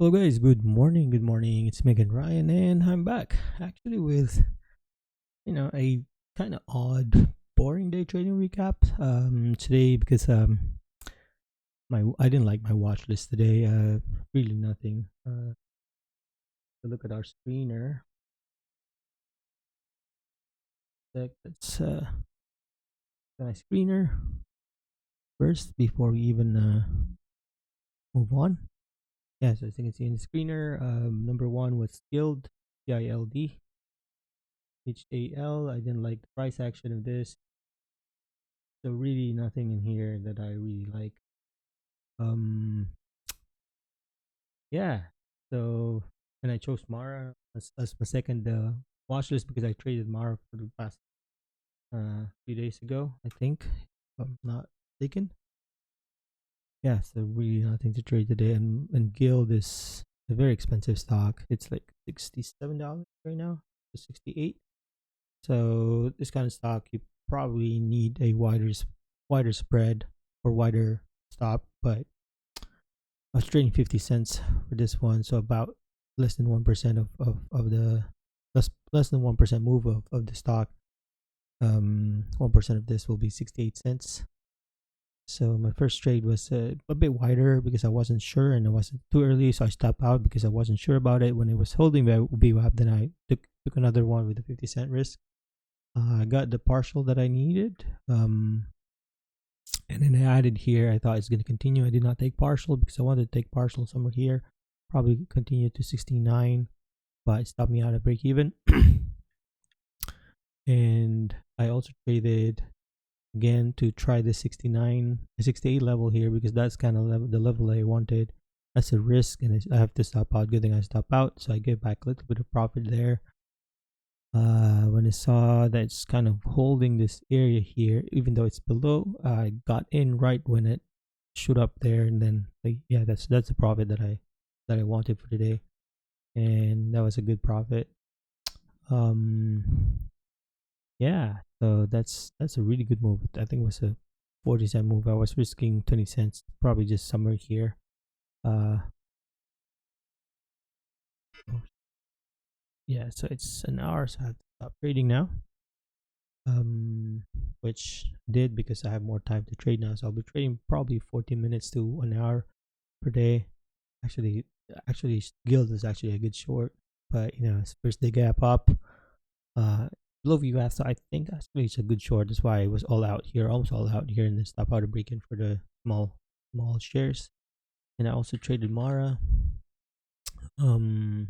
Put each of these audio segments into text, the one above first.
Hello guys, good morning, good morning. It's Megan Ryan and I'm back actually with a kind of odd boring day trading recap today because my I didn't like my watch list today. Really nothing. To look at our screener. Let's my screener first before we even move on. Yeah, so I think it's in the screener. Number one was GILD, GILD. HAL. I didn't like the price action of this. So really nothing in here that I really like. Um yeah. So and I chose Mara as my second watch list because I traded Mara for the past few days ago, I think. If I'm not mistaken. Yeah, so really nothing to trade today, and Guild is a very expensive stock. It's like $67 right now to 68. So this kind of stock you probably need a wider spread or wider stop, but I was trading 50 cents for this one, so about less than 1% of the less than 1% move of the stock. 1% of this will be 68 cents. So my first trade was a bit wider because I wasn't sure and it wasn't too early, so I stopped out because I wasn't sure about it. When it was holding VWAP, then I took another one with a 50-cent risk. I got the partial that I needed. And then I added here. I thought it's going to continue. I did not take partial because I wanted to take partial somewhere here. Probably continue to 69, but it stopped me out of break even. And I also traded again to try the 68 level here because that's kind of the level I wanted. That's a risk, and I have to stop out. Good thing I stop out, so I get back a little bit of profit there. When I saw that it's kind of holding this area here, even though it's below, I got in right when it shoot up there, and then yeah, that's the profit that I wanted for today, and that was a good profit. Yeah, so that's a really good move. I think it was a 40-cent move. I was risking 20 cents, probably just somewhere here. Uh, yeah, so it's an hour, so I have to stop trading now. Which I did because I have more time to trade now. So I'll be trading probably 14 minutes to an hour per day. Actually, Guild is actually a good short, but it's first day gap up. Below VWAP, so I think actually it's a good short. That's why it was all out here, almost all out here, and then stop out to break in for the small shares. And I also traded Mara. Um,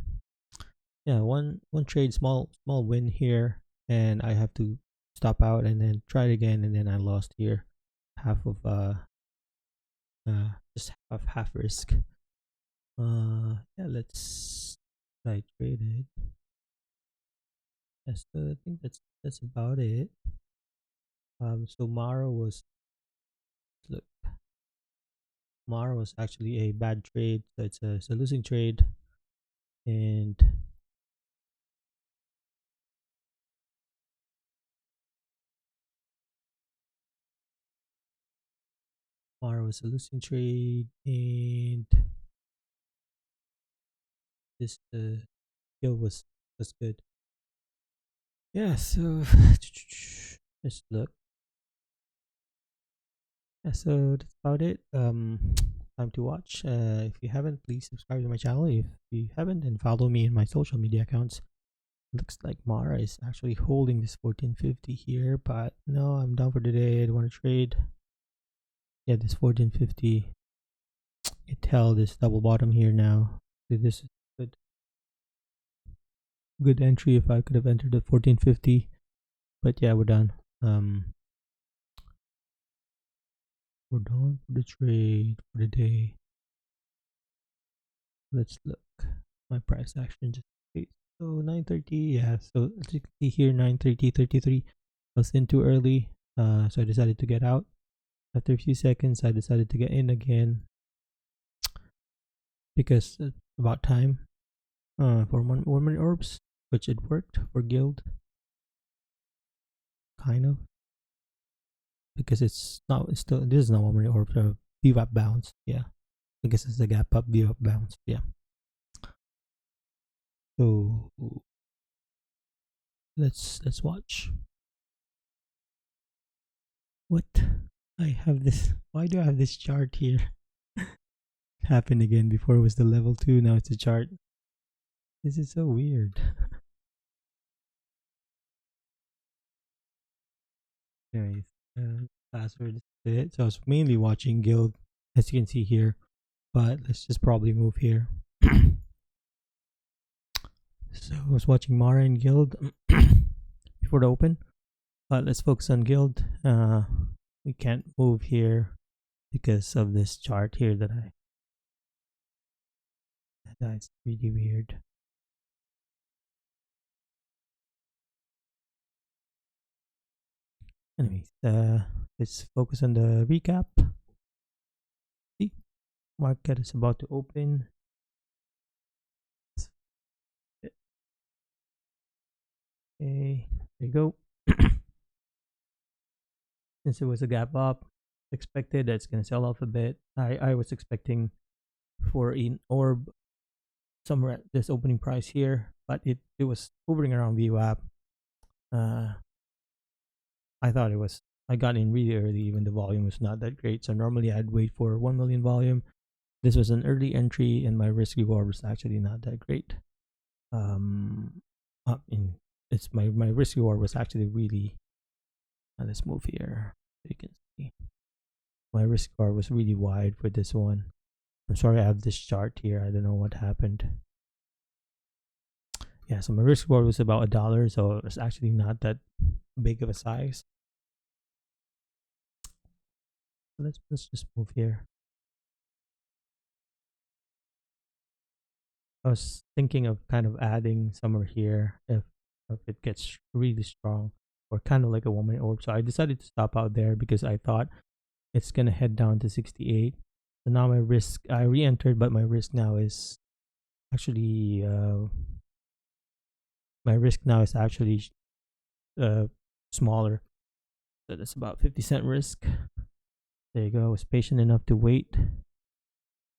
yeah, one trade, small win here, and I have to stop out and then try it again, and then I lost here half of just half risk. Yeah, let's try trade it. Yeah, so I think that's about it. So look, Mara was actually a bad trade, so it's a losing trade, and Mara was a losing trade, and this kill was good. Yeah, so let's look. Yeah, so that's about it. Time to watch. If you haven't, please subscribe to my channel. If you haven't, then follow me in my social media accounts. Looks like Mara is actually holding this 1450 here, but no, I'm done for today. I don't want to trade. Yeah, this 1450. It held this double bottom here now. So this is good entry if I could have entered at 1450. But yeah, we're done. We're done for the trade for the day. Let's look. My price action just so 9:30. Yeah, so as you can see here, 9:30:33. I was in too early, so I decided to get out. After a few seconds, I decided to get in again because it's about time for 1 minute orbs, which it worked for Guild, kind of, because it's still this is not 1 minute orb, so VWAP bounce. Yeah, I guess it's a gap up VWAP bounce. Yeah. So let's watch. What? I have this. Why do I have this chart here? It happened again. Before it was the level 2, now it's a chart. This is so weird. Anyways, password is it. So I was mainly watching GILD, as you can see here. But let's just probably move here. So I was watching Mara and GILD before the open. But let's focus on GILD. We can't move here because of this chart here that's really weird. Anyways, let's focus on the recap. See, market is about to open. Okay, there you go. Since it was a gap up, expected that's gonna sell off a bit. I was expecting for an orb somewhere at this opening price here, but it was hovering around VWAP. I thought it was. I got in really early, even the volume was not that great. So normally I'd wait for 1 million volume. This was an early entry, and my risk reward was actually not that great. In it's my risk reward was actually really. Let's move here. You can see my risk reward was really wide for this one. I'm sorry, I have this chart here. I don't know what happened. Yeah, so my risk reward was about $1, so it was actually not that big of a size. Let's just move here. I was thinking of kind of adding somewhere here if it gets really strong, or kind of like a 1 minute orb. So I decided to stop out there because I thought it's gonna head down to 68. So now my risk, I re-entered, but my risk now is actually smaller. So that's about 50-cent risk. There you go. I was patient enough to wait.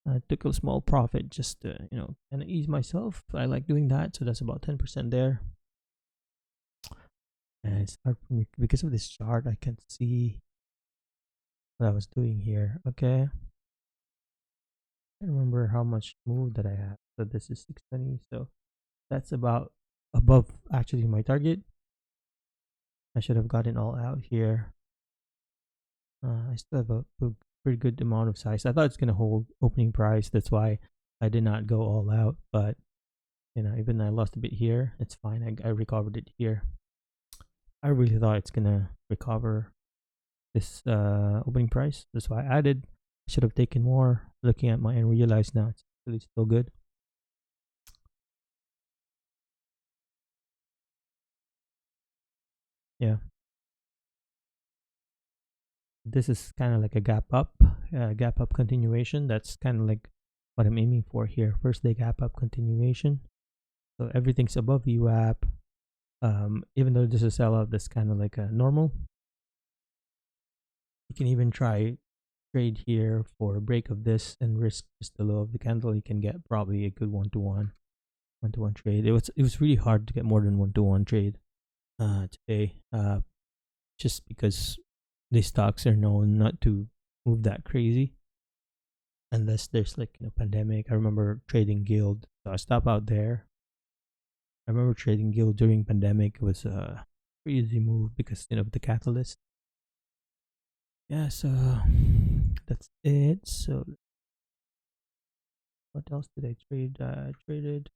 I took a small profit just to, kind of ease myself. I like doing that. So that's about 10% there. And it's hard for me because of this chart. I can't see what I was doing here. Okay. I don't remember how much move that I have. So this is 620. So that's about above actually my target. I should have gotten all out here. I still have a pretty good amount of size. I thought it's gonna hold opening price. That's why I did not go all out. But even though I lost a bit here, it's fine. I recovered it here. I really thought it's gonna recover this opening price. That's why I added. I should have taken more. Looking at my and realized now it's really still good. Yeah. This is kind of like a gap up continuation. That's kind of like what I'm aiming for here. First day gap up continuation. So everything's above VWAP. Even though this is a sellout, that's kind of like a normal. You can even try trade here for a break of this and risk just the low of the candle. You can get probably a good one-to-one trade. It was really hard to get more than one-to-one trade today, just because these stocks are known not to move that crazy unless there's like pandemic. I remember trading GILD, so I stopped out there. I remember trading GILD during pandemic. It was a crazy move because of the catalyst. Yeah, so that's it. So what else did I trade? I traded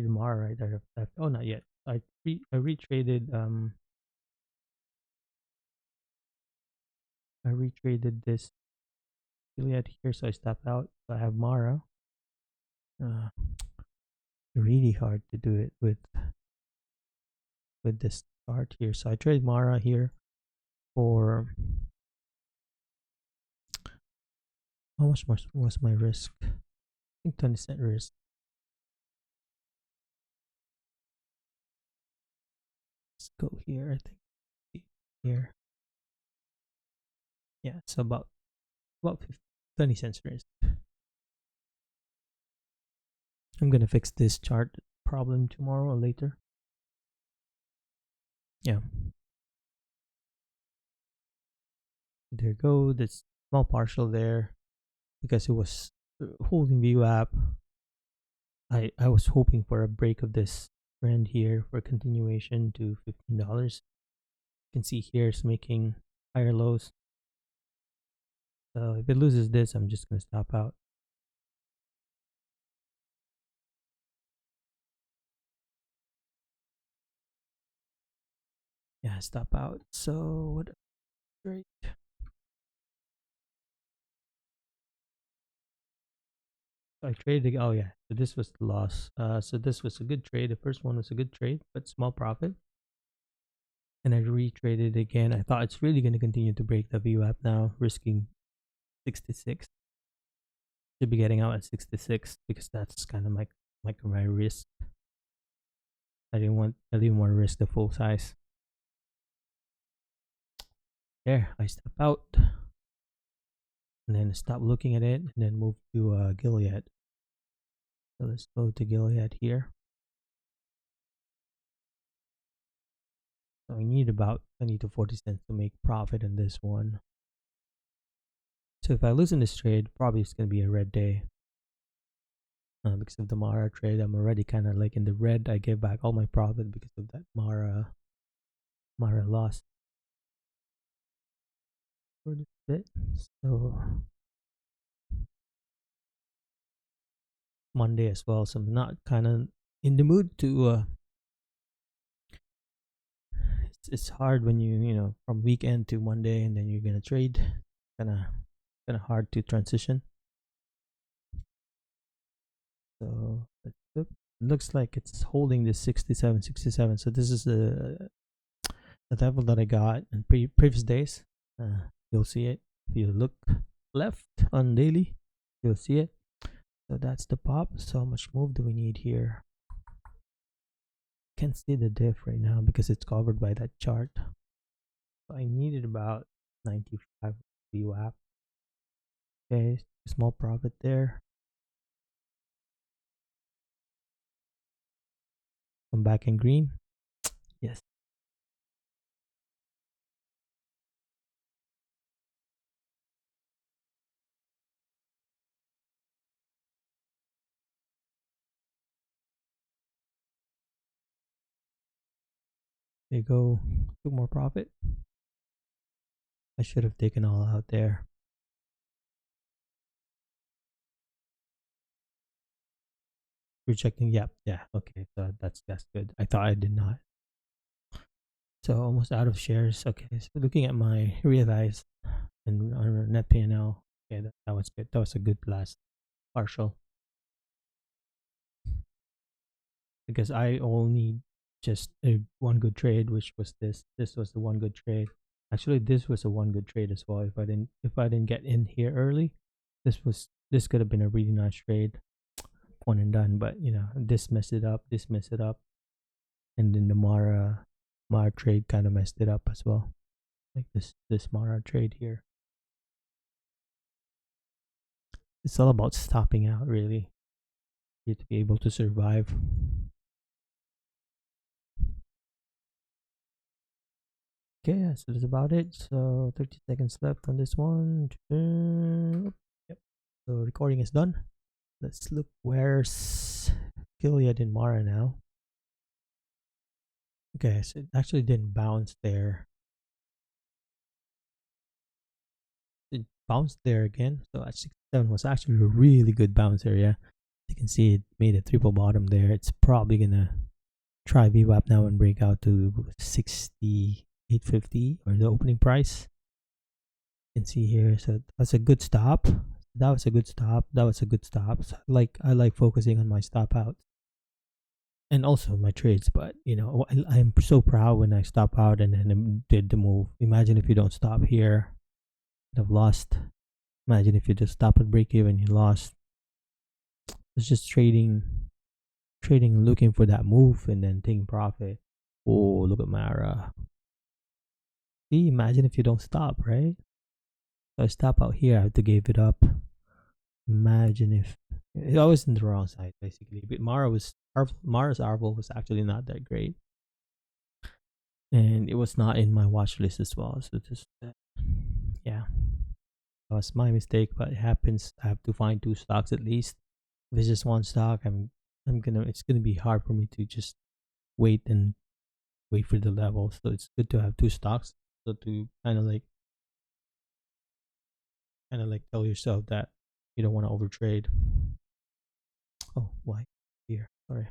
Mara right there. Oh, not yet. I retraded this affiliate here, so I stopped out. So I have Mara. Really hard to do it with this chart here. So I traded Mara here for how much was my risk? I think 20% risk. Let's go here. I think here. Yeah, it's about 20 cents risk. I'm gonna fix this chart problem tomorrow or later. Yeah. There you go. This small partial there because it was holding VWAP. I was hoping for a break of this trend here for continuation to $15. You can see here it's making higher lows. So if it loses this, I'm just gonna stop out. Yeah, stop out. So what? Great. I traded. Oh yeah. So this was the loss. So this was a good trade. The first one was a good trade, but small profit. And I retraded again. I thought it's really going to continue to break the VWAP now, risking 66. Should be getting out at 66 because that's kind of my risk. I didn't want to risk the full size. There, I step out and then stop looking at it and then move to Gilead. So let's go to Gilead here. So I need about 20 to 40 cents to make profit in this one. So if I lose in this trade, probably it's going to be a red day. Because of the Mara trade, I'm already kind of like in the red. I gave back all my profit because of that Mara loss. For this bit. So Monday as well, so I'm not kind of in the mood to it's hard when you know from weekend to Monday and then you're gonna trade. Kind of hard to transition. So let's look. It looks like it's holding this 67. So this is the level that I got in previous days. You'll see it if you look left on daily. You'll see it. So that's the pop. So how much move do we need here? Can't see the diff right now because it's covered by that chart. So I needed about 95 VWAP. Okay, small profit there. Come back in green. Yes. There you go. Took more profit. I should have taken all out there. Rejecting. Yep. Yeah. Okay. So that's good. I thought I did not. So almost out of shares. Okay. So looking at my realized and our net P&L. Okay, that was good. That was a good last partial. Because I only just one good trade, which was this. This was the one good trade. Actually, this was a one good trade as well. If I didn't get in here early, this could have been a really nice trade, one and done. But you know, this messed it up. This messed it up, and then the Mara trade kind of messed it up as well. Like this Mara trade here. It's all about stopping out, really, you to be able to survive. Okay, yeah, so that's about it. So 30 seconds left on this one. Yep. So recording is done. Let's look where's Gilead in Mara now. Okay, so it actually didn't bounce there. It bounced there again. So at 67 was actually a really good bounce area. You can see it made a triple bottom there. It's probably gonna try VWAP now and break out to 68.50 or the opening price. You can see here. So that's a good stop. That was a good stop. That was a good stop. So I like focusing on my stop out and also my trades. But you know, I'm so proud when I stop out and then did the move. Imagine if you don't stop here, you'd have lost. Imagine if you just stop at break even, you lost. It's just trading, looking for that move and then taking profit. Oh, look at Mara. See, imagine if you don't stop, right? So I stop out here, I have to give it up. Imagine if I was in the wrong side basically. But Mara's Arvel was actually not that great, and it was not in my watch list as well. So just yeah, that was my mistake. But it happens. I have to find two stocks at least. If it's just one stock, it's gonna be hard for me to just wait and wait for the level. So it's good to have two stocks. So to kind of like tell yourself that you don't want to overtrade. Oh, why here? Sorry.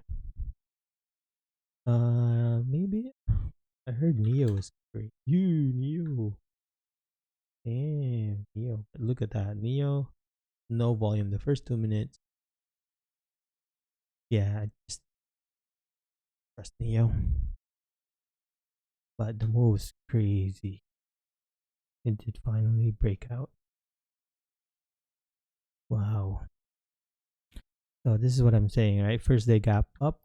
Maybe I heard Neo is great. Neo. Damn, Neo. Look at that. Neo, no volume. The first 2 minutes. Yeah, I just trust Neo. But the move's crazy. It did finally break out. Wow. So this is what I'm saying, right? First day gap up.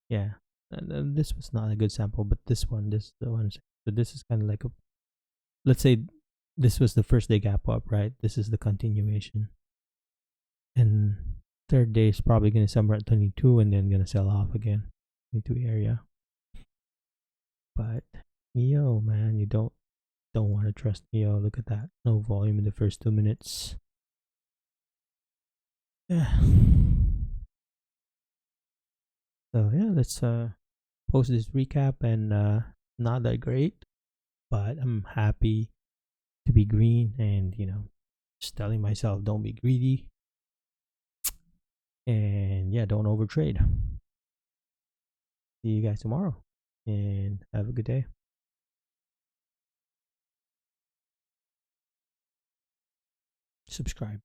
Yeah. And this was not a good sample, but this is the one. So this is kind of like let's say this was the first day gap up, right? This is the continuation. And third day is probably going to somewhere at 22 and then going to sell off again. 22 area. But Neo, man, you don't want to trust Neo. Look at that. No volume in the first 2 minutes. Yeah. So yeah, let's post this recap and not that great, but I'm happy to be green and just telling myself don't be greedy and yeah, don't overtrade. See you guys tomorrow and have a good day. Subscribe.